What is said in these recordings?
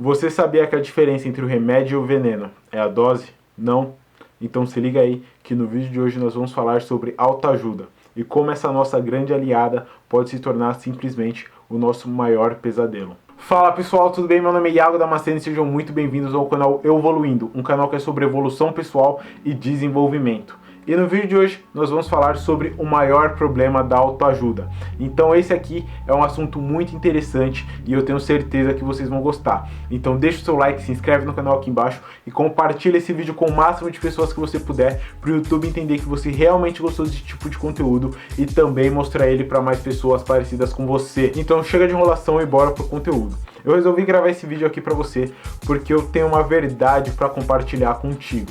Você sabia que a diferença entre o remédio e o veneno é a dose? Não? Então se liga aí que no vídeo de hoje nós vamos falar sobre autoajuda e como essa nossa grande aliada pode se tornar simplesmente o nosso maior pesadelo. Fala pessoal, tudo bem? Meu nome é Iago Damasceno e sejam muito bem-vindos ao canal Evoluindo, um canal que é sobre evolução pessoal e desenvolvimento. E no vídeo de hoje nós vamos falar sobre o maior problema da autoajuda. Então esse aqui é um assunto muito interessante e eu tenho certeza que vocês vão gostar. Então deixa o seu like, se inscreve no canal aqui embaixo e compartilha esse vídeo com o máximo de pessoas que você puder para o YouTube entender que você realmente gostou desse tipo de conteúdo e também mostrar ele para mais pessoas parecidas com você. Então chega de enrolação e bora pro conteúdo. Eu resolvi gravar esse vídeo aqui para você porque eu tenho uma verdade para compartilhar contigo.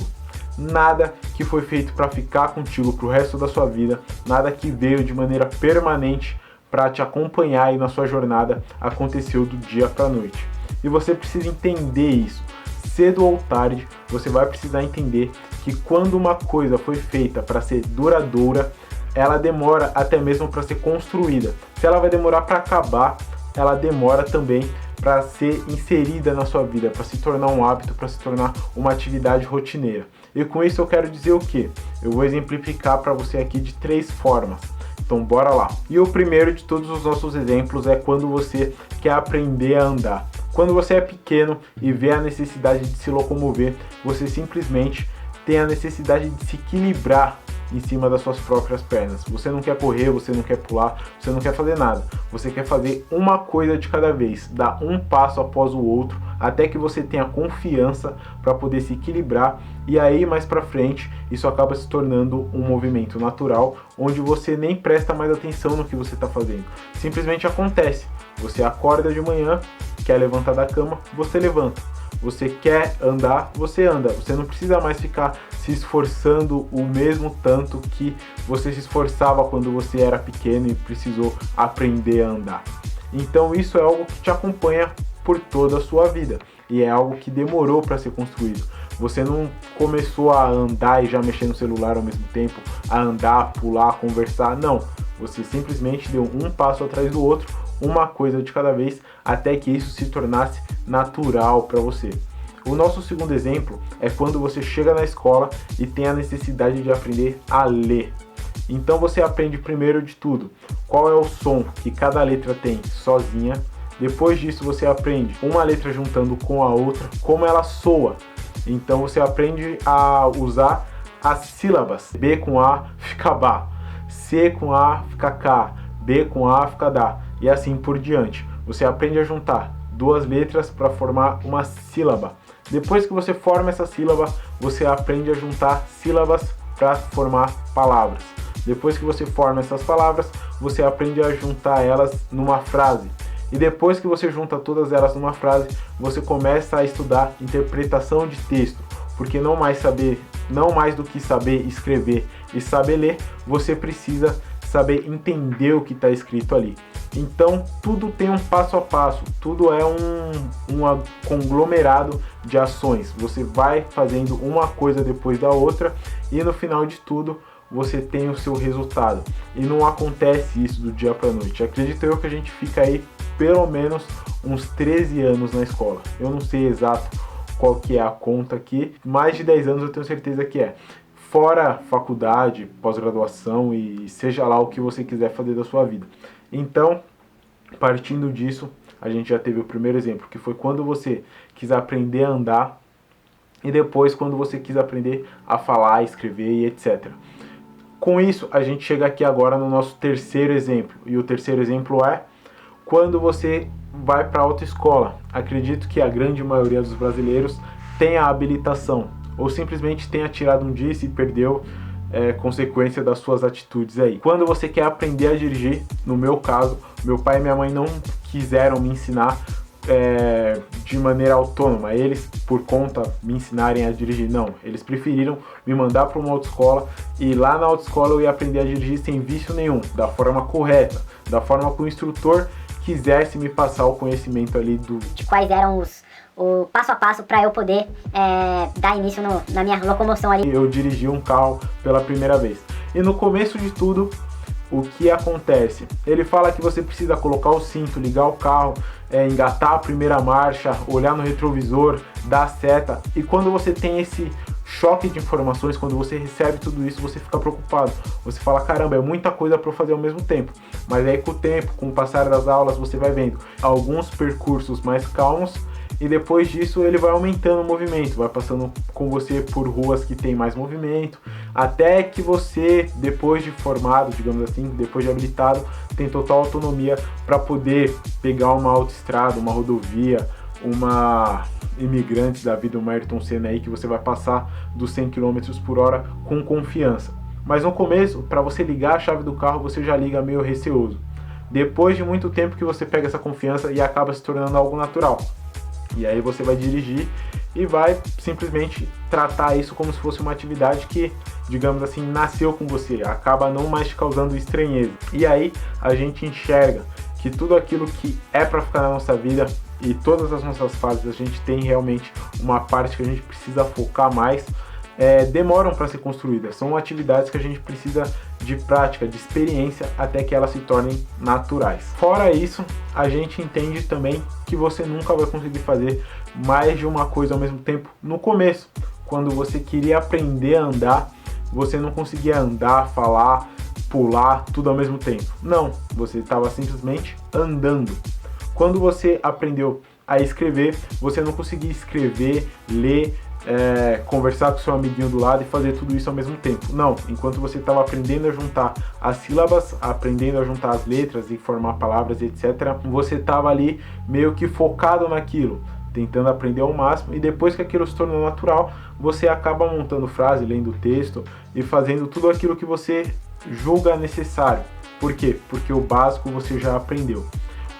Nada que foi feito para ficar contigo pro resto da sua vida, nada que veio de maneira permanente para te acompanhar aí na sua jornada aconteceu do dia para noite. E você precisa entender isso. Cedo ou tarde, você vai precisar entender que quando uma coisa foi feita para ser duradoura, ela demora até mesmo para ser construída. Se ela vai demorar para acabar, ela demora também para ser inserida na sua vida, para se tornar um hábito, para se tornar uma atividade rotineira. E com isso eu quero dizer o que? Eu vou exemplificar para você aqui de 3 formas. Então bora lá. E o primeiro de todos os nossos exemplos é quando você quer aprender a andar. Quando você é pequeno e vê a necessidade de se locomover, você simplesmente tem a necessidade de se equilibrar em cima das suas próprias pernas. Você não quer correr, você não quer pular, você não quer fazer nada. Você quer fazer uma coisa de cada vez, dar um passo após o outro, até que você tenha confiança para poder se equilibrar. E aí mais para frente, isso acaba se tornando um movimento natural, onde você nem presta mais atenção no que você está fazendo. Simplesmente acontece. Você acorda de manhã, quer levantar da cama, você levanta. Você quer andar, você anda. Você não precisa mais ficar se esforçando o mesmo tanto que você se esforçava quando você era pequeno e precisou aprender a andar. Então isso é algo que te acompanha por toda a sua vida e é algo que demorou para ser construído. Você não começou a andar e já mexer no celular ao mesmo tempo, a andar, pular, conversar, não. Você simplesmente deu um passo atrás do outro, uma coisa de cada vez, até que isso se tornasse natural para você. O nosso segundo exemplo é quando você chega na escola e tem a necessidade de aprender a ler. Então você aprende primeiro de tudo qual é o som que cada letra tem sozinha. Depois disso você aprende uma letra juntando com a outra, como ela soa. Então você aprende a usar as sílabas. B com A fica Bá, C com A fica Cá, B com A fica Dá e assim por diante. Você aprende a juntar 2 letras para formar uma sílaba. Depois que você forma essa sílaba, você aprende a juntar sílabas para formar palavras. Depois que você forma essas palavras, você aprende a juntar elas numa frase. E depois que você junta todas elas numa frase, você começa a estudar interpretação de texto, porque não mais do que saber escrever e saber ler, você precisa saber entender o que está escrito ali. Então tudo tem um passo a passo, tudo é um conglomerado de ações. Você vai fazendo uma coisa depois da outra e no final de tudo você tem o seu resultado. E não acontece isso do dia para a noite. Acredito eu que a gente fica aí pelo menos uns 13 anos na escola. Eu não sei exato qual que é a conta aqui, mais de 10 anos eu tenho certeza que é. Fora faculdade, pós-graduação e seja lá o que você quiser fazer da sua vida. Então, partindo disso, a gente já teve o primeiro exemplo, que foi quando você quis aprender a andar e depois quando você quis aprender a falar, escrever e etc. Com isso, a gente chega aqui agora no nosso terceiro exemplo. E o terceiro exemplo é quando você vai para a autoescola. Acredito que a grande maioria dos brasileiros tem a habilitação ou simplesmente tenha tirado um dia e se perdeu, consequência das suas atitudes aí. Quando você quer aprender a dirigir, no meu caso, meu pai e minha mãe não quiseram me ensinar de maneira autônoma, eles por conta me ensinarem a dirigir, não, eles preferiram me mandar para uma autoescola e lá na autoescola eu ia aprender a dirigir sem vício nenhum, da forma correta, da forma que o instrutor quisesse me passar o conhecimento ali de quais eram o passo a passo para eu poder dar início na minha locomoção ali. Eu dirigi um carro pela primeira vez. E no começo de tudo, o que acontece? Ele fala que você precisa colocar o cinto, ligar o carro, engatar a primeira marcha, olhar no retrovisor, dar seta. E quando você tem esse choque de informações, quando você recebe tudo isso, você fica preocupado. Você fala, caramba, é muita coisa para eu fazer ao mesmo tempo. Mas aí com o tempo, com o passar das aulas, você vai vendo alguns percursos mais calmos e depois disso ele vai aumentando o movimento, vai passando com você por ruas que tem mais movimento, até que você, depois de formado, digamos assim, depois de habilitado, tem total autonomia para poder pegar uma autoestrada, uma rodovia, uma Imigrantes da vida, uma Ayrton Senna aí, que você vai passar dos 100 km por hora com confiança. Mas no começo, para você ligar a chave do carro, você já liga meio receoso. Depois de muito tempo que você pega essa confiança e acaba se tornando algo natural. E aí você vai dirigir e vai simplesmente tratar isso como se fosse uma atividade que, digamos assim, nasceu com você, acaba não mais te causando estranheza. E aí a gente enxerga que tudo aquilo que é para ficar na nossa vida e todas as nossas fases, a gente tem realmente uma parte que a gente precisa focar mais, demoram para ser construídas. São atividades que a gente precisa de prática, de experiência, até que elas se tornem naturais. Fora isso, a gente entende também que você nunca vai conseguir fazer mais de uma coisa ao mesmo tempo. No começo, quando você queria aprender a andar, você não conseguia andar, falar, pular, tudo ao mesmo tempo. Não, você estava simplesmente andando. Quando você aprendeu a escrever, você não conseguia escrever, ler, conversar com seu amiguinho do lado e fazer tudo isso ao mesmo tempo. Não, enquanto você estava aprendendo a juntar as sílabas, aprendendo a juntar as letras e formar palavras, etc., você estava ali meio que focado naquilo, tentando aprender ao máximo, e depois que aquilo se tornou natural, você acaba montando frase, lendo texto e fazendo tudo aquilo que você julga necessário. Por quê? Porque o básico você já aprendeu.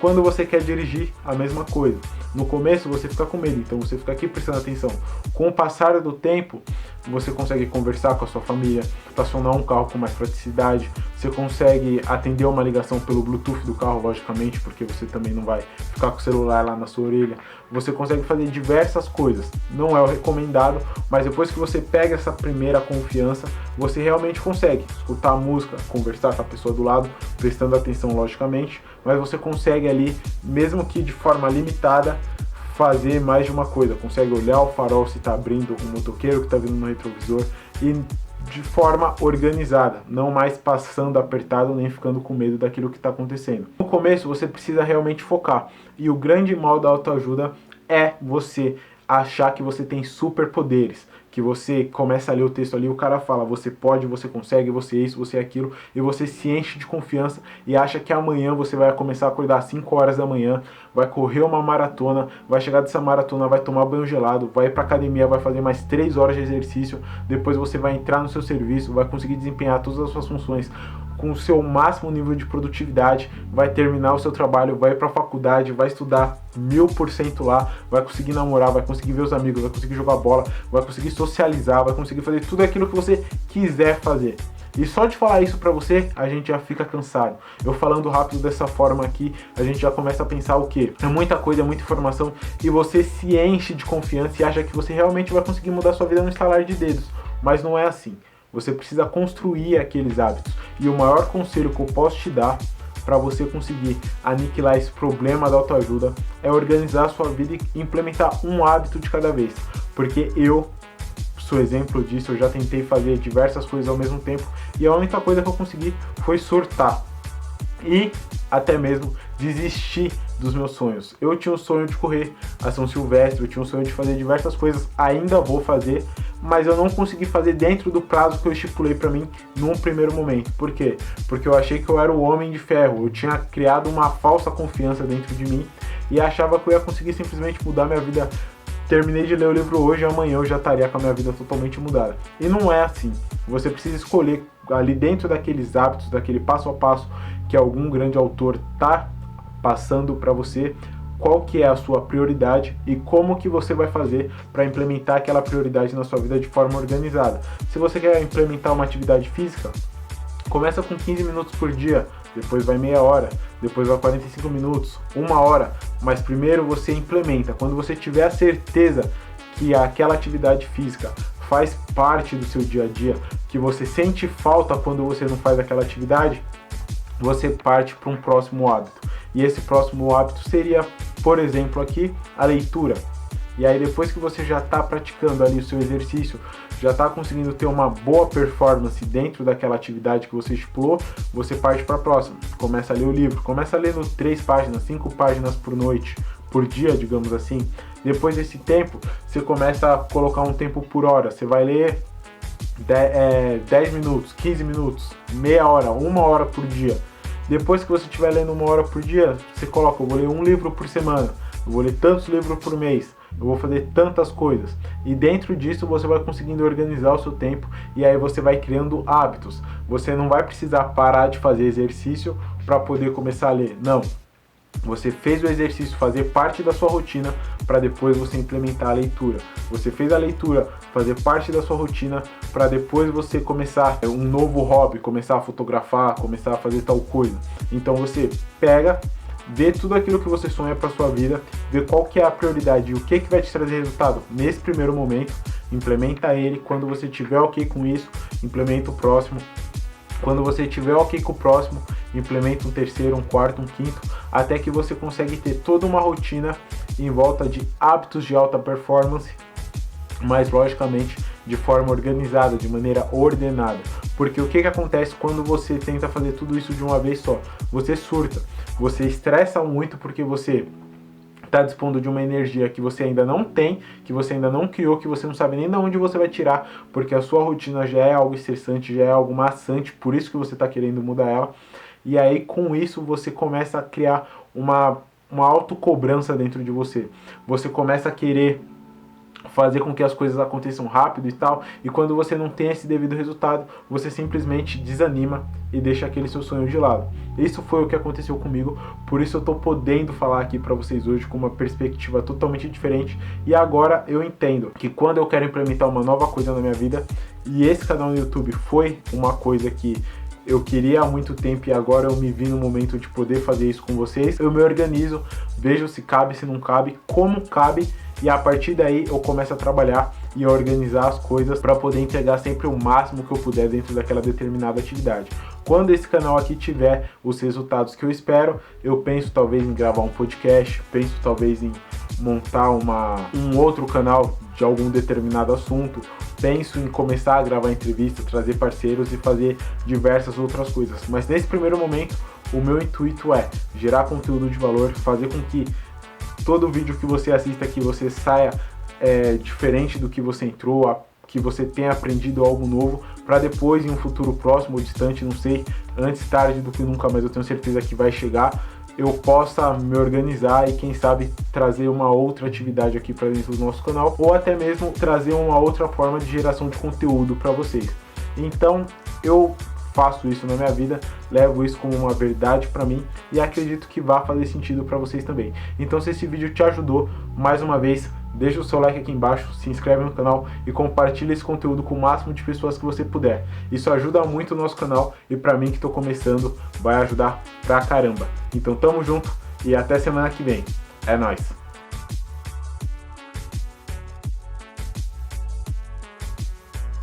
Quando você quer dirigir, a mesma coisa. No começo você fica com medo, então você fica aqui prestando atenção. Com o passar do tempo, você consegue conversar com a sua família, estacionar um carro com mais praticidade, você consegue atender uma ligação pelo Bluetooth do carro, logicamente, porque você também não vai ficar com o celular lá na sua orelha. Você consegue fazer diversas coisas. Não é o recomendado, mas depois que você pega essa primeira confiança, você realmente consegue escutar a música, conversar com a pessoa do lado, prestando atenção, logicamente, mas você consegue ali, mesmo que de forma limitada, fazer mais de uma coisa. Consegue olhar o farol se está abrindo, um motoqueiro que está vindo no retrovisor, e de forma organizada, não mais passando apertado nem ficando com medo daquilo que está acontecendo. No começo você precisa realmente focar, e o grande mal da autoajuda é você achar que você tem superpoderes, que você começa a ler o texto ali, o cara fala, você pode, você consegue, você é isso, você é aquilo, e você se enche de confiança e acha que amanhã você vai começar a acordar às 5 horas da manhã, vai correr uma maratona, vai chegar dessa maratona, vai tomar banho gelado, vai ir pra academia, vai fazer mais 3 horas de exercício, depois você vai entrar no seu serviço, vai conseguir desempenhar todas as suas funções com o seu máximo nível de produtividade, vai terminar o seu trabalho, vai para a faculdade, vai estudar 1000% lá, vai conseguir namorar, vai conseguir ver os amigos, vai conseguir jogar bola, vai conseguir socializar, vai conseguir fazer tudo aquilo que você quiser fazer. E só de falar isso pra você, a gente já fica cansado. Eu falando rápido dessa forma aqui, a gente já começa a pensar o quê? É muita coisa, é muita informação, e você se enche de confiança e acha que você realmente vai conseguir mudar sua vida no estalar de dedos. Mas não é assim. Você precisa construir aqueles hábitos. E o maior conselho que eu posso te dar para você conseguir aniquilar esse problema da autoajuda é organizar a sua vida e implementar um hábito de cada vez. Porque eu sou exemplo disso, eu já tentei fazer diversas coisas ao mesmo tempo e a única coisa que eu consegui foi surtar. E até mesmo desistir dos meus sonhos. Eu tinha o sonho de correr a São Silvestre, eu tinha o sonho de fazer diversas coisas, ainda vou fazer, mas eu não consegui fazer dentro do prazo que eu estipulei para mim num primeiro momento. Por quê? Porque eu achei que eu era o homem de ferro, eu tinha criado uma falsa confiança dentro de mim e achava que eu ia conseguir simplesmente mudar minha vida. Terminei de ler o livro hoje e amanhã eu já estaria com a minha vida totalmente mudada. E não é assim. Você precisa escolher ali dentro daqueles hábitos, daquele passo a passo que algum grande autor está passando para você, qual que é a sua prioridade e como que você vai fazer para implementar aquela prioridade na sua vida de forma organizada. Se você quer implementar uma atividade física, começa com 15 minutos por dia, depois vai meia hora, depois vai 45 minutos, 1 hora, mas primeiro você implementa. Quando você tiver a certeza que aquela atividade física faz parte do seu dia a dia, que você sente falta quando você não faz aquela atividade, você parte para um próximo hábito. E esse próximo hábito seria, por exemplo, aqui, a leitura. E aí depois que você já está praticando ali o seu exercício, já está conseguindo ter uma boa performance dentro daquela atividade que você estipulou, você parte para a próxima. Começa a ler o livro, começa lendo 3 páginas, 5 páginas por noite, por dia, digamos assim. Depois desse tempo, você começa a colocar um tempo por hora. Você vai ler 10 minutos, 15 minutos, meia hora, 1 hora por dia. Depois que você estiver lendo 1 hora por dia, você coloca, eu vou ler 1 livro por semana, eu vou ler tantos livros por mês, eu vou fazer tantas coisas. E dentro disso você vai conseguindo organizar o seu tempo e aí você vai criando hábitos. Você não vai precisar parar de fazer exercício para poder começar a ler. Não. Você fez o exercício fazer parte da sua rotina para depois você implementar a leitura. Você fez a leitura fazer parte da sua rotina para depois você começar um novo hobby, começar a fotografar, começar a fazer tal coisa. Então você pega, vê tudo aquilo que você sonha para sua vida, vê qual que é a prioridade e o que vai te trazer resultado nesse primeiro momento, implementa ele. Quando você tiver ok com isso, implementa o próximo. Quando você tiver ok com o próximo, implementa um terceiro, um quarto, um quinto, até que você consegue ter toda uma rotina em volta de hábitos de alta performance, mas logicamente de forma organizada, de maneira ordenada. Porque o que acontece quando você tenta fazer tudo isso de uma vez só? Você surta, você estressa muito porque você está dispondo de uma energia que você ainda não tem, que você ainda não criou, que você não sabe nem de onde você vai tirar, porque a sua rotina já é algo estressante, já é algo maçante, por isso que você está querendo mudar ela. E aí com isso você começa a criar uma autocobrança dentro de você. Você começa a querer fazer com que as coisas aconteçam rápido e tal, e quando você não tem esse devido resultado, você simplesmente desanima e deixa aquele seu sonho de lado. Isso foi o que aconteceu comigo, por isso eu tô podendo falar aqui para vocês hoje com uma perspectiva totalmente diferente, e agora eu entendo que quando eu quero implementar uma nova coisa na minha vida, e esse canal no YouTube foi uma coisa que eu queria há muito tempo e agora eu me vi no momento de poder fazer isso com vocês, eu me organizo, vejo se cabe, se não cabe, como cabe, e a partir daí eu começo a trabalhar e a organizar as coisas para poder entregar sempre o máximo que eu puder dentro daquela determinada atividade. Quando esse canal aqui tiver os resultados que eu espero, eu penso talvez em gravar um podcast, penso talvez em montar um outro canal de algum determinado assunto, penso em começar a gravar entrevistas, trazer parceiros e fazer diversas outras coisas. Mas nesse primeiro momento, o meu intuito é gerar conteúdo de valor, fazer com que todo vídeo que você assista aqui você saia diferente do que você entrou, que você tenha aprendido algo novo, para depois em um futuro próximo ou distante, não sei, antes tarde do que nunca, mas eu tenho certeza que vai chegar, eu possa me organizar e quem sabe trazer uma outra atividade aqui para dentro do nosso canal, ou até mesmo trazer uma outra forma de geração de conteúdo para vocês. Então eu faço isso na minha vida, levo isso como uma verdade para mim e acredito que vai fazer sentido para vocês também. Então se esse vídeo te ajudou, mais uma vez, deixa o seu like aqui embaixo, se inscreve no canal e compartilha esse conteúdo com o máximo de pessoas que você puder. Isso ajuda muito o nosso canal e para mim que estou começando, vai ajudar pra caramba. Então tamo junto e até semana que vem. É nóis!